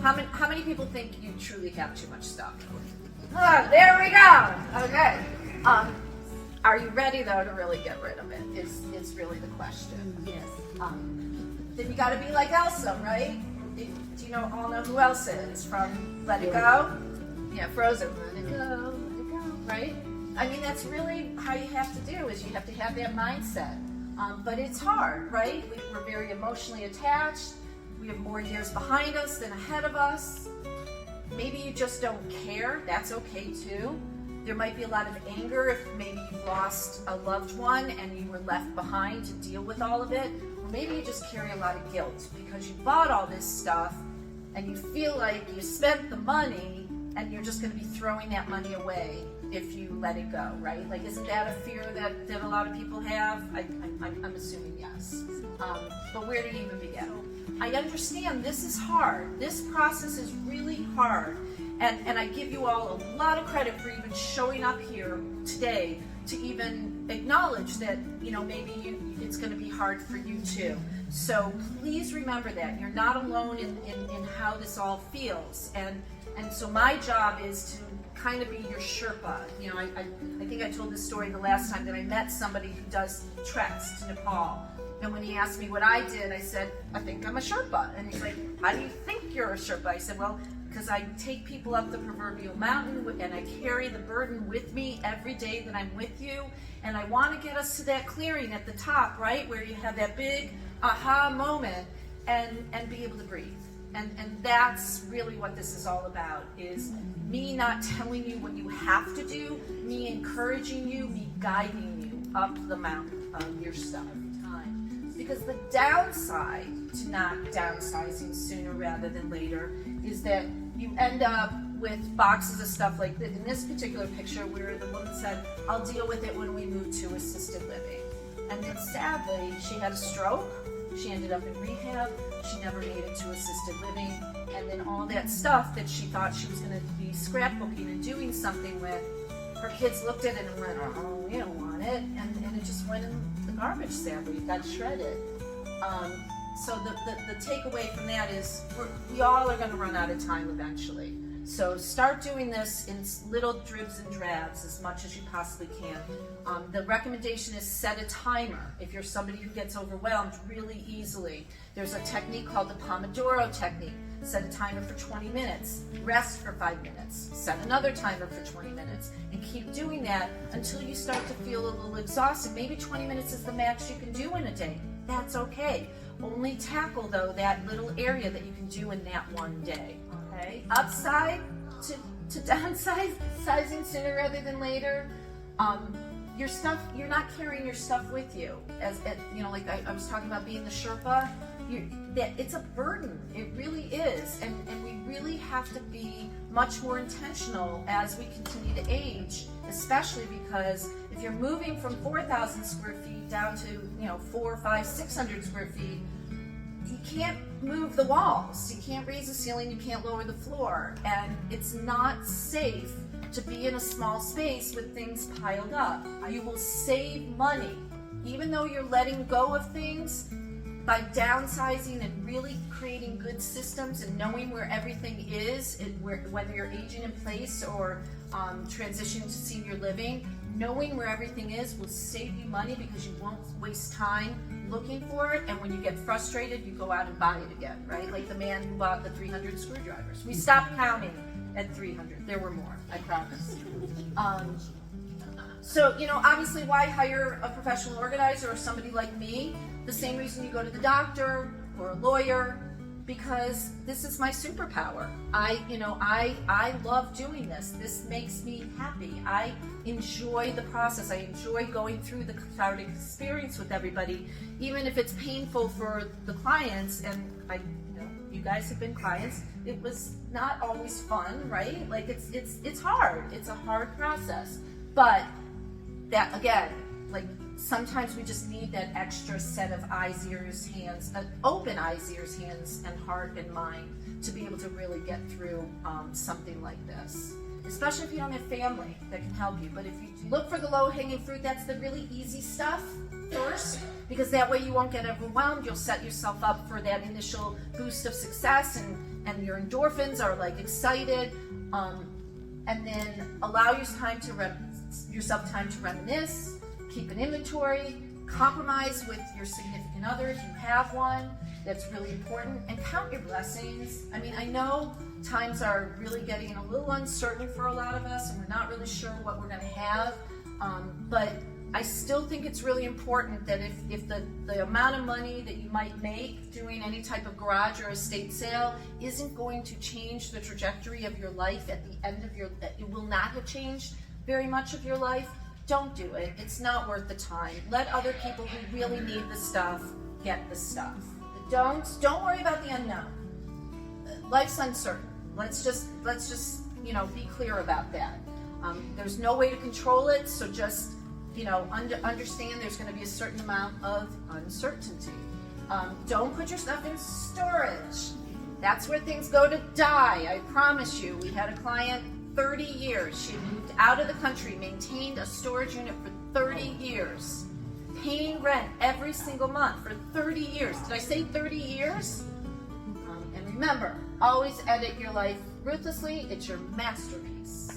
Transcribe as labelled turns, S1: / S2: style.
S1: How many people think you truly have too much stuff? There we go. Okay. Are you ready though to really get rid of it? Is really the question.
S2: Yes.
S1: Then you got to be like Elsa, right? Do you all know who Elsa is from Let It Go? Yeah, Frozen. Let it go, right? I mean, that's really how you have to do is you have to have that mindset. But it's hard, right? We're very emotionally attached. We have more years behind us than ahead of us. Maybe you just don't care. That's okay too. There might be a lot of anger if maybe you lost a loved one and you were left behind to deal with all of it. Or maybe you just carry a lot of guilt because you bought all this stuff and you feel like you spent the money and you're just going to be throwing that money away if you let it go, right? Like, isn't that a fear that a lot of people have? I'm assuming yes. But where do you even begin? I understand this is hard. This process is really hard. And I give you all a lot of credit for even showing up here today to even acknowledge that, maybe it's going to be hard for you too. So please remember that. You're not alone in how this all feels. And so my job is to kind of be your Sherpa. I think I told this story the last time that I met somebody who does treks to Nepal. And when he asked me what I did, I said, I think I'm a Sherpa. And he's like, how do you think you're a Sherpa? I said, well, because I take people up the proverbial mountain and I carry the burden with me every day that I'm with you. And I want to get us to that clearing at the top, right? Where you have that big aha moment and be able to breathe. And that's really what this is all about, is me not telling you what you have to do, me encouraging you, me guiding you up the mountain of your stuff. Because the downside to not downsizing sooner rather than later is that you end up with boxes of stuff like in this particular picture where the woman said, I'll deal with it when we move to assisted living. And then sadly, she had a stroke. She ended up in rehab. She never made it to assisted living. And then all that stuff that she thought she was going to be scrapbooking and doing something with, her kids looked at it and went, oh, we don't want it. And it just went in the garbage, sadly. It got shredded. So the takeaway from that is we all are going to run out of time eventually. So start doing this in little dribs and drabs as much as you possibly can. The recommendation is set a timer. If you're somebody who gets overwhelmed really easily, there's a technique called the Pomodoro technique. Set a timer for 20 minutes, rest for 5 minutes, set another timer for 20 minutes, and keep doing that until you start to feel a little exhausted. Maybe 20 minutes is the max you can do in a day. That's okay. Only tackle, though, that little area that you can do in that one day. Okay? Upside to downsizing sooner rather than later. Your stuff, you're not carrying your stuff with you. Like I was talking about being the Sherpa. It's a burden. It really is. And we really have to be much more intentional as we continue to age, especially because if you're moving from 4,000 square feet down to 400, 500, 600 square feet, you can't move the walls. You can't raise the ceiling. You can't lower the floor. And it's not safe to be in a small space with things piled up. You will save money. Even though you're letting go of things, by downsizing and really creating good systems and knowing where everything is, whether you're aging in place or transitioning to senior living, knowing where everything is will save you money because you won't waste time looking for it. And when you get frustrated, you go out and buy it again, right? Like the man who bought the 300 screwdrivers. We stopped counting at 300. There were more, I promise. So, obviously why hire a professional organizer or somebody like me? The same reason you go to the doctor or a lawyer, because this is my superpower. I love doing this. This makes me happy. I enjoy the process. I enjoy going through the cathartic experience with everybody, even if it's painful for the clients. And you guys have been clients. It was not always fun, right? Like it's hard. It's a hard process. But that again, like sometimes we just need that extra set of eyes, ears, hands, open eyes, ears, hands, and heart and mind to be able to really get through something like this. Especially if you don't have family that can help you. But if you look for the low-hanging fruit, that's the really easy stuff. first, because that way you won't get overwhelmed. You'll set yourself up for that initial boost of success, and your endorphins are like excited. And then allow yourself time to reminisce, keep an inventory, compromise with your significant other if you have one. That's really important. And count your blessings. I mean, I know times are really getting a little uncertain for a lot of us, and we're not really sure what we're going to have. But I still think it's really important that if the amount of money that you might make doing any type of garage or estate sale isn't going to change the trajectory of your life at the end of it will not have changed very much of your life, don't do it. It's not worth the time. Let other people who really need the stuff get the stuff. Don't worry about the unknown. Life's uncertain. Let's just be clear about that. There's no way to control it, so just understand there's going to be a certain amount of uncertainty. Don't put your stuff in storage. That's where things go to die. I promise you. We had a client, 30 years. She moved out of the country, maintained a storage unit for 30 years, paying rent every single month for 30 years. Did I say 30 years? And remember, always edit your life ruthlessly. It's your masterpiece.